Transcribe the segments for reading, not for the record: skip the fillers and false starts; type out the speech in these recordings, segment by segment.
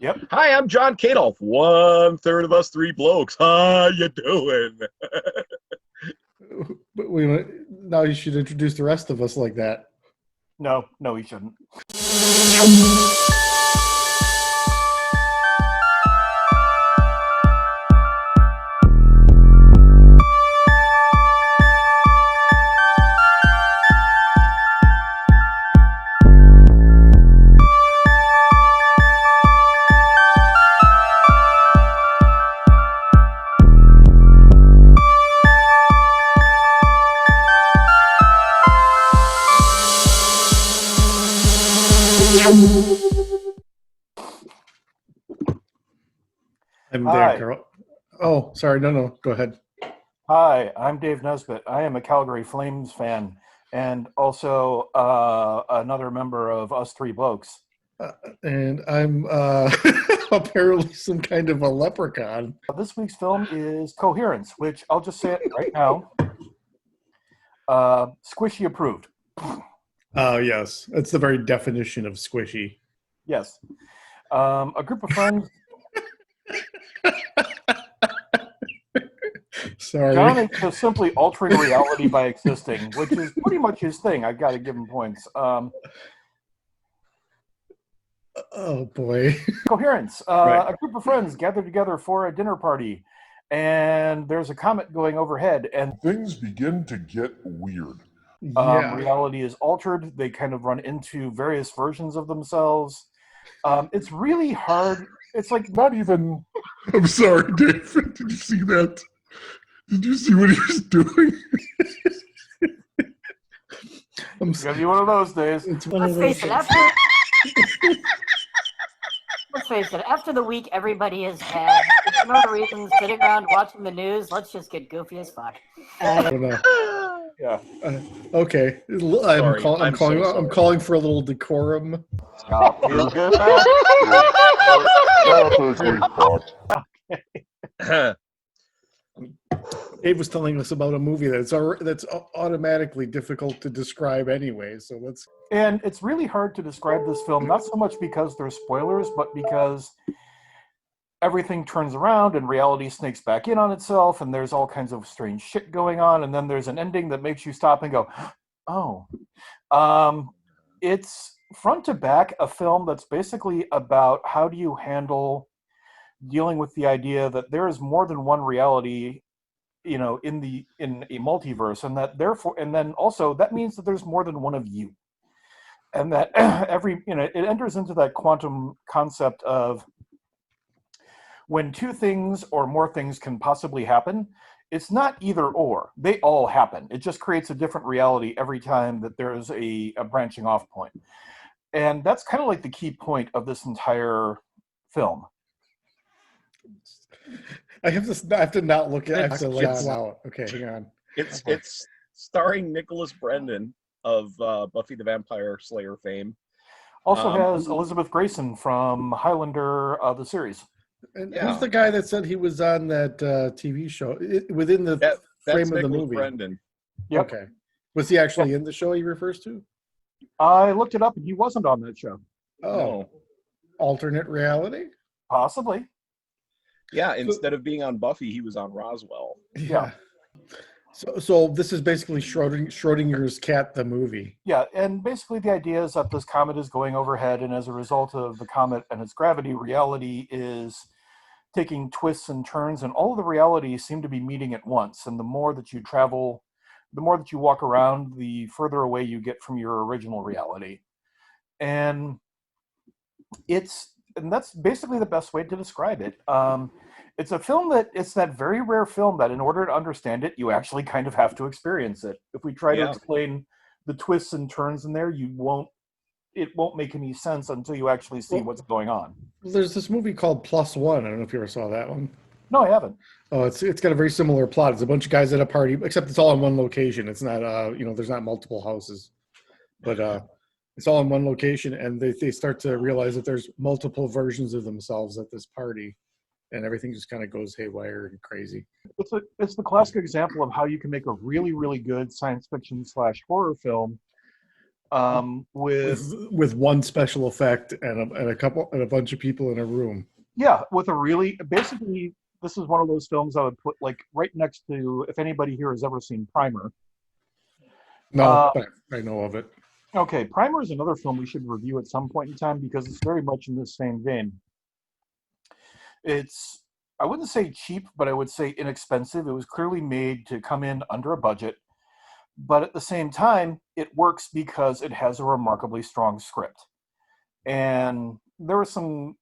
Yep. Hi, I'm John Kadolf, 1/3 of Us Three Blokes. How you doing? But now you should introduce the rest of us like that. No, he shouldn't. I'm Hi. there, girl. Oh, sorry. No. Go ahead. Hi, I'm Dave Nesbitt. I am a Calgary Flames fan and also another member of Us Three Blokes. And I'm apparently some kind of a leprechaun. This week's film is Coherence, which I'll just say it right now. Squishy approved. Yes. That's the very definition of squishy. Yes. A group of friends. Sorry. John is just simply altering reality by existing, which is pretty much his thing. I've got to give him points. Oh, boy. Coherence. Right. A group of friends gather together for a dinner party, and there's a comet going overhead, and things begin to get weird. Yeah. reality is altered. They kind of run into various versions of themselves. It's really hard. It's like Not even. I'm sorry, Dave. Did you see that? Did you see what he was doing? it's gonna be one of those days. It's one Let's of those face it, things. let's face it, after the week everybody has had, for no reason, sitting around watching the news, let's just get goofy as fuck. I don't know. Yeah. Okay. Sorry, I'm so sorry. I'm calling for a little decorum. Stop. Dave was telling us about a movie that's automatically difficult to describe anyway. So let's. And it's really hard to describe this film, not so much because there's spoilers, but because everything turns around and reality snakes back in on itself, and there's all kinds of strange shit going on, and then there's an ending that makes you stop and go, oh. It's front to back a film that's basically about how do you handle dealing with the idea that there is more than one reality, in a multiverse, and that therefore, and then also that means that there's more than one of you, and that it enters into that quantum concept of when two things or more things can possibly happen. It's not either or. They all happen. It just creates a different reality every time that there's a branching off point. And that's kind of like the key point of this entire film. I have to not look at. I have to let it out. Okay, hang on. It's starring Nicholas Brendan of Buffy the Vampire Slayer fame. Also has Elizabeth Grayson from Highlander, the series. And who's the guy that said he was on that TV show within the frame of the movie? Brendan. Yep. Okay. Was he actually in the show he refers to? I looked it up, and he wasn't on that show. Oh, No. Alternate reality? Possibly. Yeah, instead of being on Buffy, he was on Roswell. Yeah. So this is basically Schrodinger's cat, the movie. Yeah, and basically the idea is that this comet is going overhead, and as a result of the comet and its gravity, reality is taking twists and turns, and all of the realities seem to be meeting at once. And the more that you travel, the more that you walk around, the further away you get from your original reality. And that's basically the best way to describe it. It's a film it's that very rare film that in order to understand it, you actually kind of have to experience it. If we try to explain the twists and turns in there, it won't make any sense until you actually see what's going on. There's this movie called Plus One. I don't know if you ever saw that one. No, I haven't. Oh, it's got a very similar plot. It's a bunch of guys at a party, except it's all in one location. It's not, there's not multiple houses, but it's all in one location, and they start to realize that there's multiple versions of themselves at this party, and everything just kind of goes haywire and crazy. It's the classic example of how you can make a really, really good science fiction / horror film with one special effect and a bunch of people in a room. Yeah, with a really basically this is one of those films I would put like right next to if anybody here has ever seen Primer. No, but I know of it. Okay, Primer is another film we should review at some point in time because it's very much in this same vein. It's I wouldn't say cheap, but I would say inexpensive. It was clearly made to come in under a budget, but at the same time, it works because it has a remarkably strong script. And there were some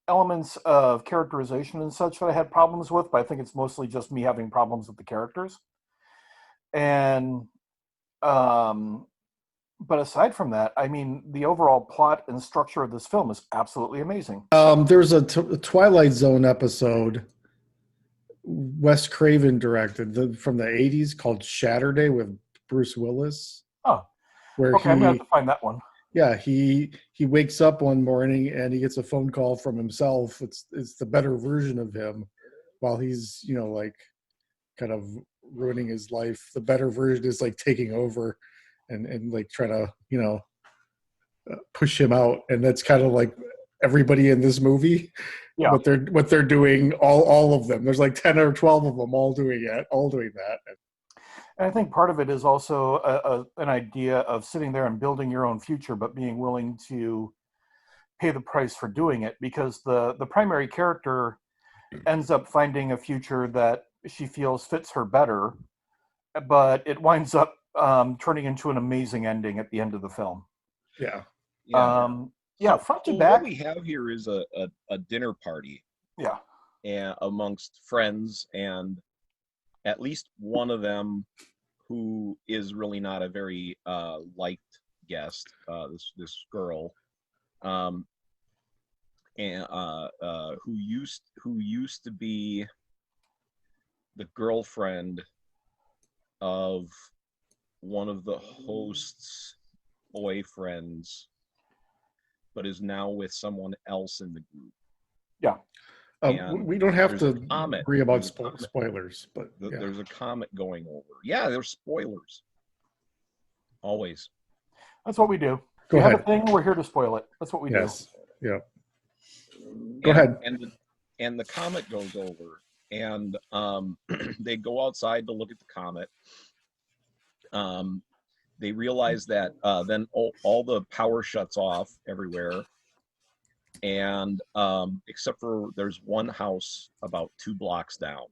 elements of characterization and such that I had problems with, but I think it's mostly just me having problems with the characters. And but aside from that, I mean, the overall plot and structure of this film is absolutely amazing. There's a Twilight Zone episode Wes Craven directed from the 80s called Saturday with Bruce Willis. Oh, where okay, I'm gonna have to find that one. Yeah, he wakes up one morning and he gets a phone call from himself. It's the better version of him while he's, like kind of ruining his life. The better version is like taking over and like trying to, push him out. And that's kind of like everybody in this movie. Yeah. What they're doing, all of them. There's like 10 or 12 of them all doing that. And I think part of it is also an idea of sitting there and building your own future, but being willing to pay the price for doing it, because the primary character ends up finding a future that she feels fits her better, but it winds up turning into an amazing ending at the end of the film. Yeah. Front to Well, back. what we have here is a dinner party. Yeah. And amongst friends, and at least one of them who is really not a very liked guest, this girl, and who used to be the girlfriend of one of the host's boyfriends, but is now with someone else in the group. Yeah. We don't have to agree about spoilers, but there's a comment going over. Yeah, there's spoilers. Always. That's what we do. Go ahead. Have a thing, we're here to spoil it. That's what we do. Yeah. Go ahead. And the comet goes over, and they go outside to look at the comet. They realize that then all the power shuts off everywhere. And except for there's one house about 2 blocks down,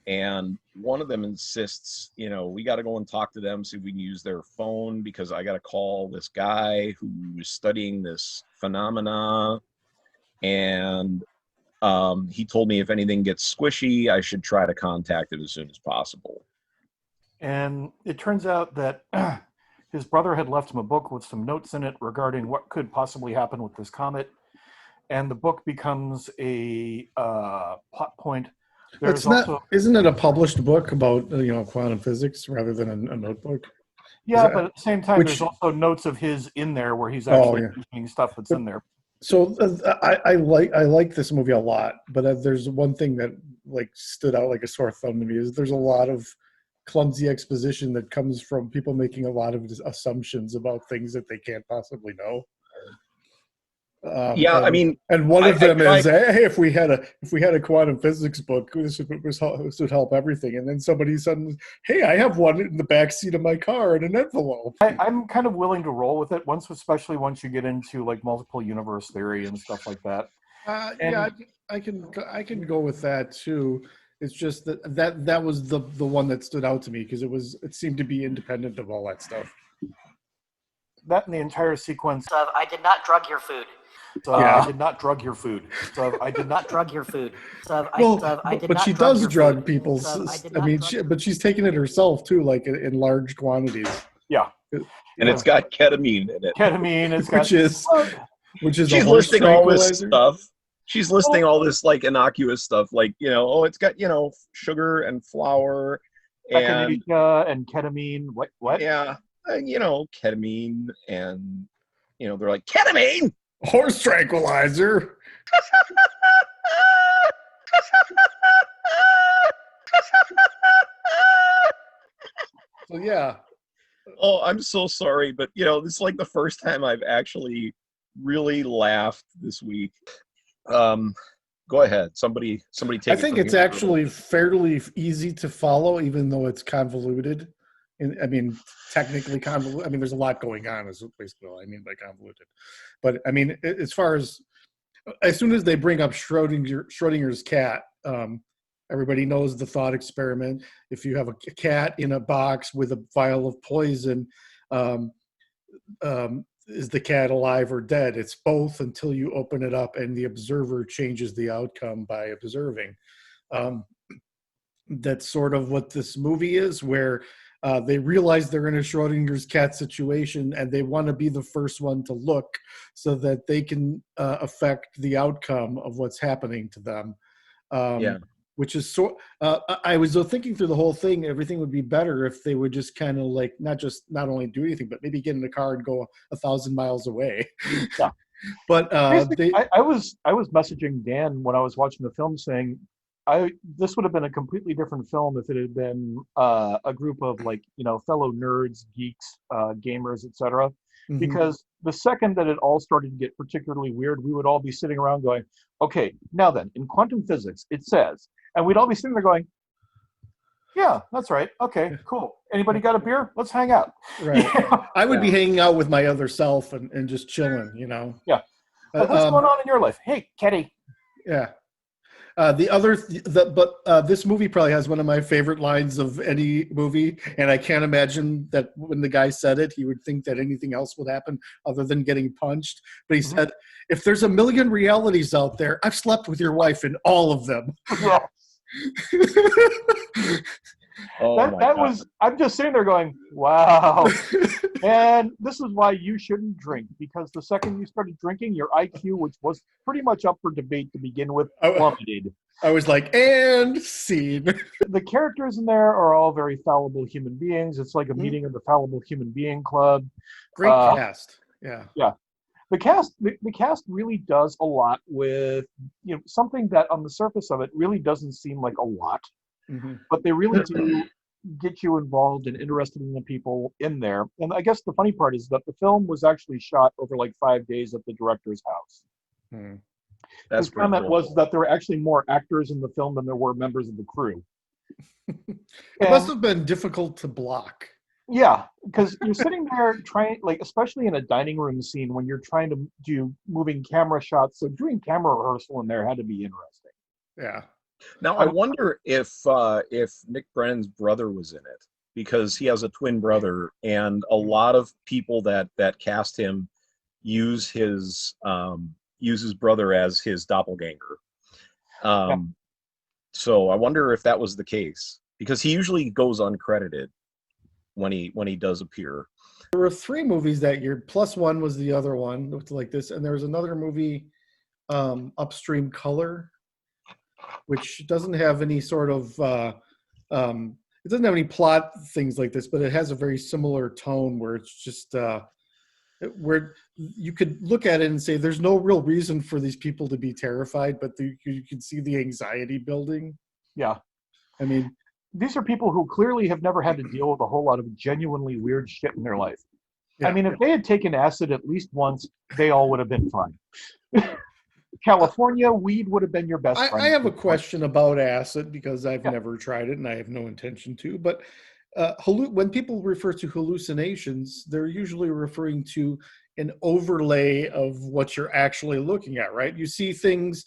and one of them insists, we got to go and talk to them, see if we can use their phone, because I got to call this guy who's studying this phenomena, and he told me if anything gets squishy, I should try to contact it as soon as possible. And it turns out that his brother had left him a book with some notes in it regarding what could possibly happen with this comet. And the book becomes a plot point. Isn't it a published book about quantum physics rather than a notebook? Yeah, but at the same time, there's also notes of his in there where he's actually mentioning stuff that's in there. So I like this movie a lot, but there's one thing that like stood out like a sore thumb to me is there's a lot of clumsy exposition that comes from people making a lot of assumptions about things that they can't possibly know. And one of them is, hey, if we had a quantum physics book, this would help everything. And then somebody suddenly, hey, I have one in the back seat of my car in an envelope. I'm kind of willing to roll with it especially once you get into like multiple universe theory and stuff like that. I can go with that too. It's just that was the one that stood out to me because it seemed to be independent of all that stuff. That and the entire sequence of I did not drug your food. I did not drug your food. I did not drug your food. But she does drug people. But she's taking it herself too, like in large quantities. Yeah, and it's got ketamine in it. Which is she's listing all this stuff. She's listing all this like innocuous stuff, like it's got sugar and flour and ketamine. What? Yeah, ketamine, and they're like ketamine, horse tranquilizer. So yeah, Oh, I'm so sorry, but this is like the first time I've actually really laughed this week. Um, Go ahead. Somebody I take it think from it's here for a little actually bit. fairly easy to follow, even though it's convoluted. And I mean, technically convoluted. I mean, there's a lot going on, is basically all I mean by convoluted. But I mean, as far as soon as they bring up Schrodinger's cat, everybody knows the thought experiment. If you have a cat in a box with a vial of poison, um, is the cat alive or dead? It's both until you open it up and the observer changes the outcome by observing. Um, that's sort of what this movie is, where they realize they're in a Schrodinger's cat situation and they want to be the first one to look so that they can affect the outcome of what's happening to them. Yeah. Which is I was thinking through the whole thing, everything would be better if they would just kind of like not only do anything, but maybe get in the car and go 1,000 miles away. Yeah. But Basically, I was messaging Dan when I was watching the film saying, this would have been a completely different film if it had been a group of fellow nerds, geeks, gamers, etc. Mhm. Because the second that it all started to get particularly weird, we would all be sitting around going, okay, now then, in quantum physics, it says, and we'd all be sitting there going, yeah, that's right. Okay, cool. Anybody got a beer? Let's hang out. Right. I would be Yeah. hanging out with my other self and just chilling, Yeah. Like, what's going on in your life? Hey, Ketty. Yeah. This movie probably has one of my favorite lines of any movie, and I can't imagine that when the guy said it, he would think that anything else would happen other than getting punched. But he said, "If there's a million realities out there, I've slept with your wife in all of them." Yeah. Oh my That God. was, I'm just sitting there going, wow. And this is why you shouldn't drink, because the second you started drinking, your IQ, which was pretty much up for debate to begin with, plummeted. I was like, and scene. The characters in there are all very fallible human beings. It's like a meeting of the fallible human being club. Great cast. Yeah. Yeah. The cast really does a lot with something that on the surface of it really doesn't seem like a lot, but they really do get you involved and interested in the people in there. And I guess the funny part is that the film was actually shot over like 5 days at the director's house. That's His comment cool. was that there were actually more actors in the film than there were members of the crew. It must have been difficult to block. Yeah, because you're sitting there trying, like, especially in a dining room scene when you're trying to do moving camera shots. So doing camera rehearsal in there had to be interesting. Yeah. Now I wonder if Nick Brennan's brother was in it, because he has a twin brother, and a lot of people that cast him use his brother as his doppelganger. So I wonder if that was the case, because he usually goes uncredited when he does appear. There were 3 movies that year. Plus One was the other one, looked like this, and there was another movie, Upstream Color, which doesn't have any sort of it doesn't have any plot things like this, but it has a very similar tone where it's just where you could look at it and say there's no real reason for these people to be terrified, but you can see the anxiety building. Yeah. I mean, these are people who clearly have never had to deal with a whole lot of genuinely weird shit in their life. Yeah. I mean, if they had taken acid at least once, they all would have been fine. California, weed would have been your best friend. I have a question about acid, because I've never tried it and I have no intention to. But when people refer to hallucinations, they're usually referring to an overlay of what you're actually looking at, right? You see things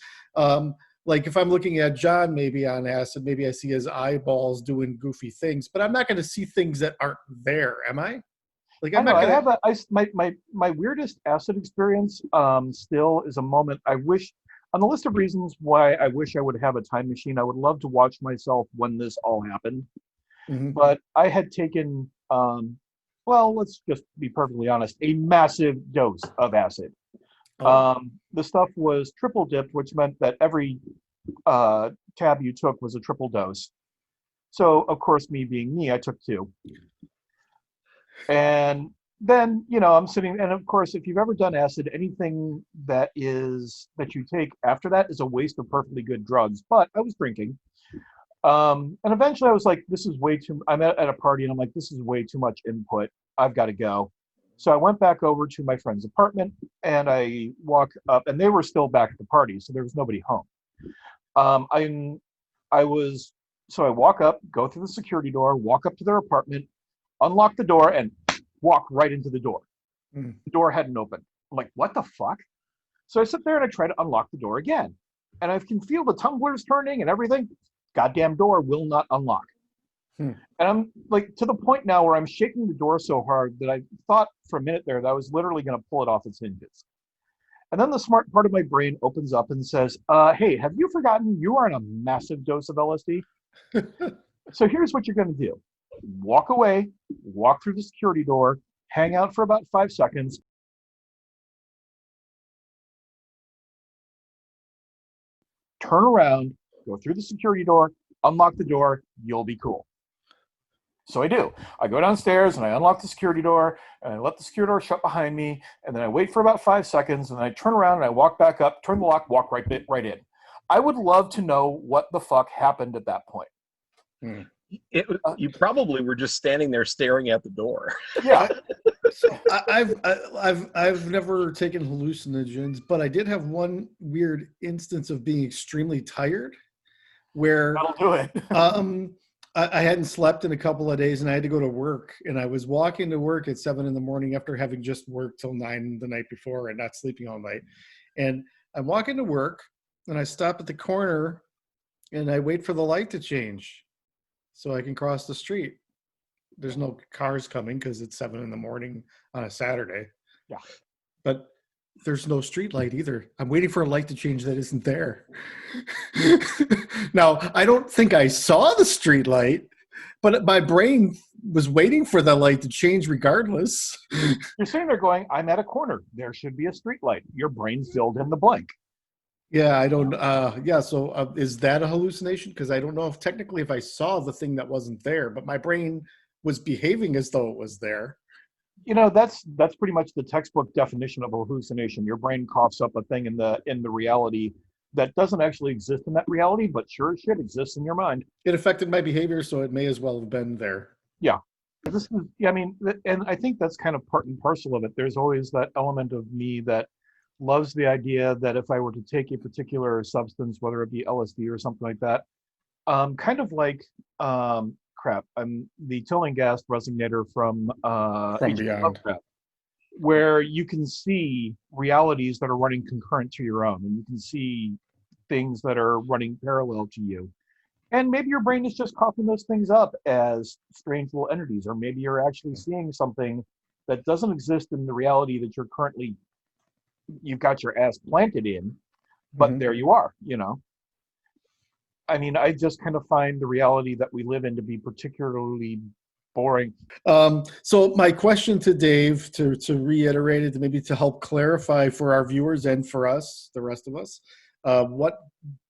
like if I'm looking at John maybe on acid, maybe I see his eyeballs doing goofy things, but I'm not going to see things that aren't there, am I? Like I'm not going to. My weirdest acid experience still is a moment I wish, on the list of reasons why I wish I would have a time machine. I would love to watch myself when this all happened. But I had taken, well, let's just be perfectly honest, a massive dose of acid. The stuff was triple dipped, which meant that every tab you took was a triple dose. So, of course, me being me, I took 2. And then, I'm sitting, and of course, if you've ever done acid, anything that you take after that is a waste of perfectly good drugs. But I was drinking. And eventually I was like, this is way too, I'm at a party and I'm like, this is way too much input. I've got to go. So I went back over to my friend's apartment and I walk up, and they were still back at the party, so there was nobody home. I was so I walk up, go through the security door, walk up to their apartment, unlock the door, and walk right into the door. Mm. The door hadn't opened. I'm like, what the fuck? So I sit there and I try to unlock the door again. And I can feel the tumblers turning and everything. Goddamn door will not unlock. Hmm. And I'm like to the point now where I'm shaking the door so hard that I thought for a minute there that I was literally going to pull it off its hinges. And then the smart part of my brain opens up and says, hey, have you forgotten you are on a massive dose of LSD? So here's what you're going to do. Walk away, walk through the security door, hang out for about 5 seconds, turn around, go through the security door, unlock the door, you'll be cool. So I do. I go downstairs and I unlock the security door and I let the security door shut behind me, and then I wait for about 5 seconds and then I turn around and I walk back up, turn the lock, walk right in. I would love to know what the fuck happened at that point. Hmm. You probably were just standing there staring at the door. Yeah. I've never taken hallucinogens, but I did have one weird instance of being extremely tired, where That'll do it. I hadn't slept in a couple of days and I had to go to work, and I was walking to work at 7 a.m. after having just worked till 9 the night before and not sleeping all night. And I'm walking to work and I stop at the corner and I wait for the light to change so I can cross the street. There's no cars coming because it's 7 a.m. on a Saturday. Yeah. But there's no street light either. I'm waiting for a light to change that isn't there. Now, I don't think I saw the street light, but my brain was waiting for the light to change regardless. You're sitting there going, I'm at a corner. There should be a street light. Your brain filled in the blank. Yeah, I don't. So is that a hallucination? Because I don't know if technically if I saw the thing that wasn't there, but my brain was behaving as though it was there. You know, that's pretty much the textbook definition of a hallucination. Your brain coughs up a thing in the reality that doesn't actually exist in that reality, but sure as shit exists in your mind. It affected my behavior, so it may as well have been there. Yeah. I mean, and I think that's kind of part and parcel of it. There's always that element of me that loves the idea that if I were to take a particular substance, whether it be LSD or something like that, kind of like I'm the Tillinghast resonator from H.P. Beyond. Lovecraft, where you can see realities that are running concurrent to your own, and you can see things that are running parallel to you. And maybe your brain is just coughing those things up as strange little entities, or maybe you're actually seeing something that doesn't exist in the reality that you've got your ass planted in, but there you are, you know. I mean, I just kind of find the reality that we live in to be particularly boring. So my question to Dave, to reiterate it, maybe to help clarify for our viewers and for us, the rest of us, what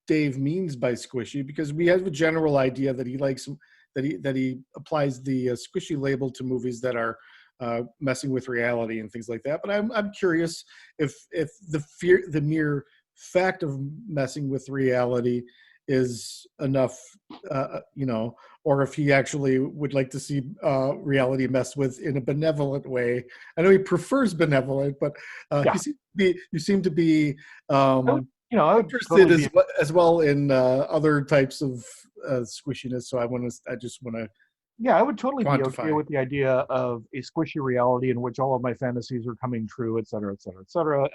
Dave means by squishy, because we have a general idea that he likes, that he applies the squishy label to movies that are messing with reality and things like that. But I'm curious if the mere fact of messing with reality is enough, or if he actually would like to see reality messed with in a benevolent way. I know he prefers benevolent, but Yeah. you seem to be I would interested totally as well in other types of squishiness. So I just want to. Yeah, I would totally be okay Quantify. with the idea of a squishy reality in which all of my fantasies are coming true, et cetera,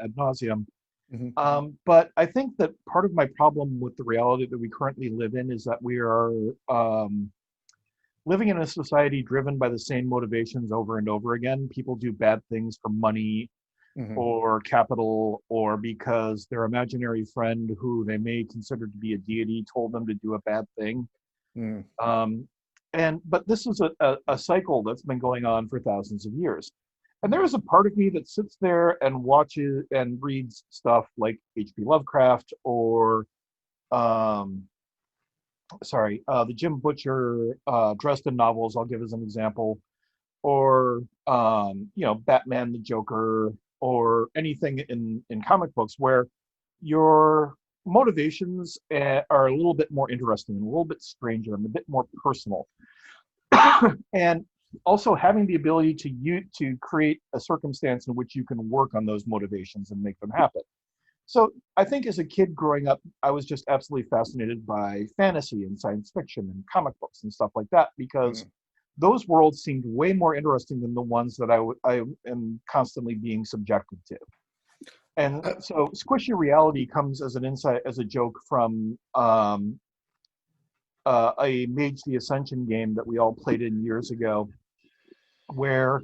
ad nauseum. Mhm. But I think that part of my problem with the reality that we currently live in is that we are living in a society driven by the same motivations over and over again. People do bad things for money Mhm. or capital, or because their imaginary friend, who they may consider to be a deity, told them to do a bad thing. Mhm. But this is a cycle that's been going on for thousands of years. And there is a part of me that sits there and watches and reads stuff like H.P. Lovecraft or, the Jim Butcher Dresden novels, I'll give as an example, or, Batman the Joker, or anything in comic books where your motivations are a little bit more interesting and a little bit stranger and a bit more personal. And also having the ability to create a circumstance in which you can work on those motivations and make them happen. So I think as a kid growing up, I was just absolutely fascinated by fantasy and science fiction and comic books and stuff like that, because those worlds seemed way more interesting than the ones that I am constantly being subjected to. And so squishy reality comes as an insight, as a joke from a Mage the Ascension game that we all played in years ago, where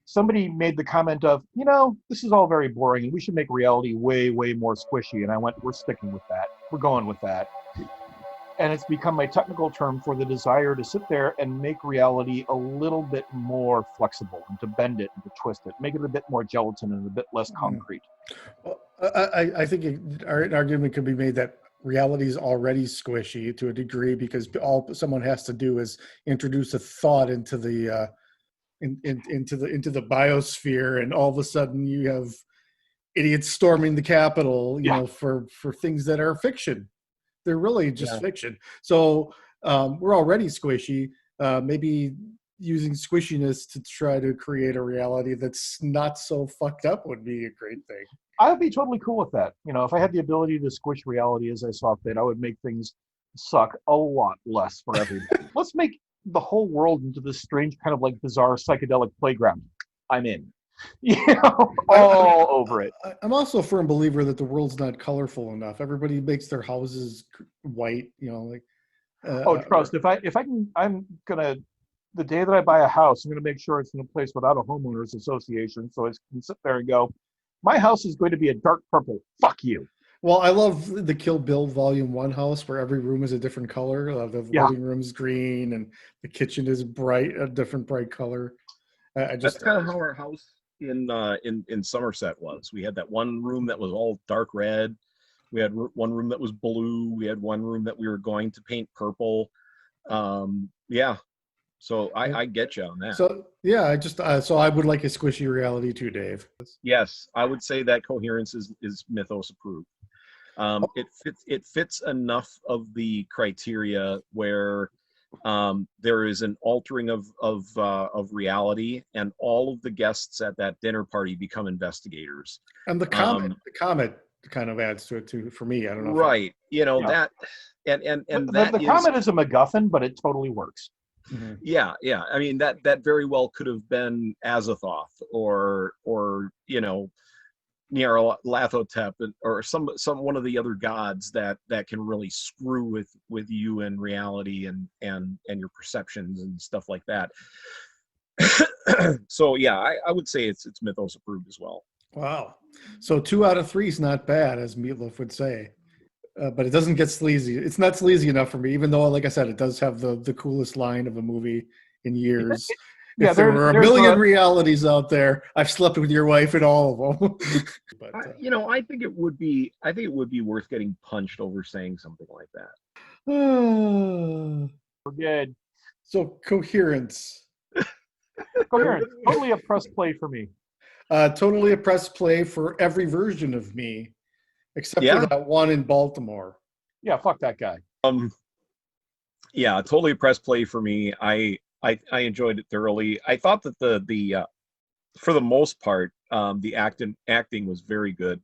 somebody made the comment of, this is all very boring and we should make reality way, way more squishy. And I went, we're sticking with that. We're going with that. And it's become my technical term for the desire to sit there and make reality a little bit more flexible and to bend it and to twist it, make it a bit more gelatin and a bit less concrete. Well, I think an argument could be made that reality is already squishy to a degree, because all someone has to do is introduce a thought into the into the biosphere, and all of a sudden you have idiots storming the Capitol, for things that are fiction. They're really just fiction. So we're already squishy. Maybe using squishiness to try to create a reality that's not so fucked up would be a great thing. I would be totally cool with that. If I had the ability to squish reality as I saw fit, I would make things suck a lot less for everybody. Let's make the whole world into this strange kind of like bizarre psychedelic playground. I'm in. All over it. I'm also a firm believer that the world's not colorful enough. Everybody makes their houses white, trust. The day that I buy a house, I'm gonna make sure it's in a place without a homeowners association, so I can sit there and go, my house is going to be a dark purple. Fuck you. Well, I love the Kill Bill Volume 1 house where every room is a different color. The living room's green and the kitchen is a different bright color. That's kind of how our house in Somerset was. We had that one room that was all dark red. We had one room that was blue. We had one room that we were going to paint purple. So I get you on that. So yeah, so I would like a squishy reality too, Dave. Yes, I would say that Coherence is Mythos approved. It fits enough of the criteria where there is an altering of reality, and all of the guests at that dinner party become investigators. And the comet kind of adds to it too for me. I don't know. Right. That the comet is a MacGuffin, but it totally works. Mm-hmm. Yeah. I mean, that very well could have been Azathoth or Nyarlathotep or some one of the other gods that can really screw with you and reality and your perceptions and stuff like that. So yeah, I would say it's Mythos approved as well. Wow. So 2 out of 3 is not bad, as Meatloaf would say. But it doesn't get sleazy. It's not sleazy enough for me, even though, like I said, it does have the coolest line of a movie in years. If there were a million realities out there, I've slept with your wife in all of them. But, I think it would be worth getting punched over saying something like that. We're good. So Coherence. Coherence. Totally a press play for me. Totally a press play for every version of me, except for that one in Baltimore. Yeah, fuck that guy. Yeah, totally a press play for me. I enjoyed it thoroughly. I thought that the for the most part, the acting was very good.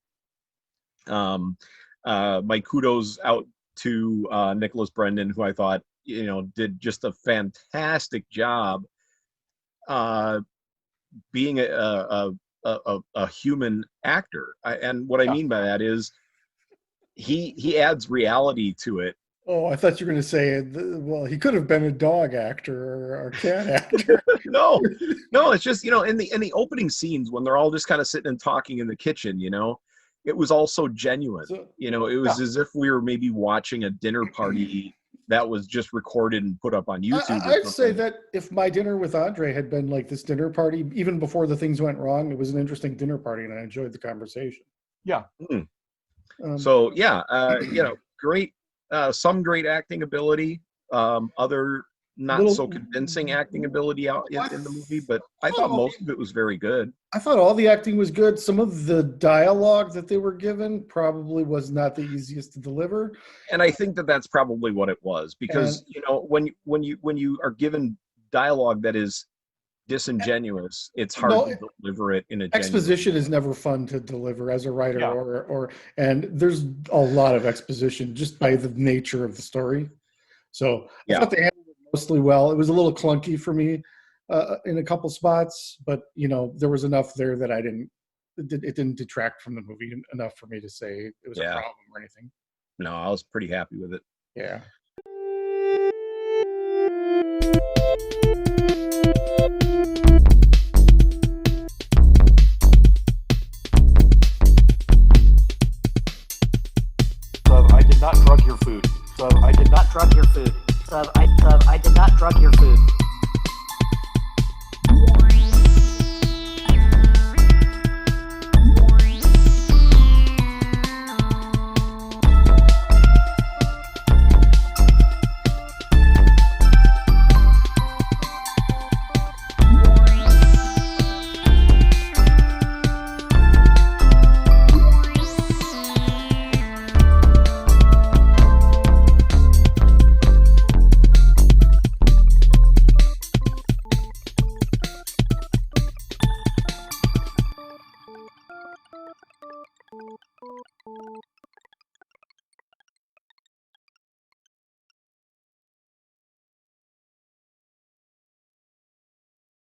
My kudos out to Nicholas Brendan, who I thought did just a fantastic job being a human actor. And what I mean by that is he adds reality to it. Oh, I thought you were going to say, well, he could have been a dog actor or a cat actor. No, it's just, in the opening scenes when they're all just kind of sitting and talking in the kitchen, it was all so genuine. It was as if we were maybe watching a dinner party that was just recorded and put up on YouTube. I'd say that if my dinner with Andre had been like this dinner party, even before the things went wrong, it was an interesting dinner party and I enjoyed the conversation. Yeah. So yeah, great. Some great acting ability, other not so convincing acting ability out in the movie, but I thought most of it was very good. I thought all the acting was good. Some of the dialogue that they were given probably was not the easiest to deliver. And I think that that's probably what it was, because when you are given dialogue that is disingenuous. It's hard No, to deliver it in a genuine exposition is never fun to deliver as a writer, Yeah. or and there's a lot of exposition just by the nature of the story. So I Yeah. thought they handled it mostly well. It was a little clunky for me in a couple spots, but there was enough there that it didn't detract from the movie enough for me to say it was a Yeah. problem or anything. No, I was pretty happy with it. Yeah. I did not drug your food. I did not drug your food. I did not drug your food.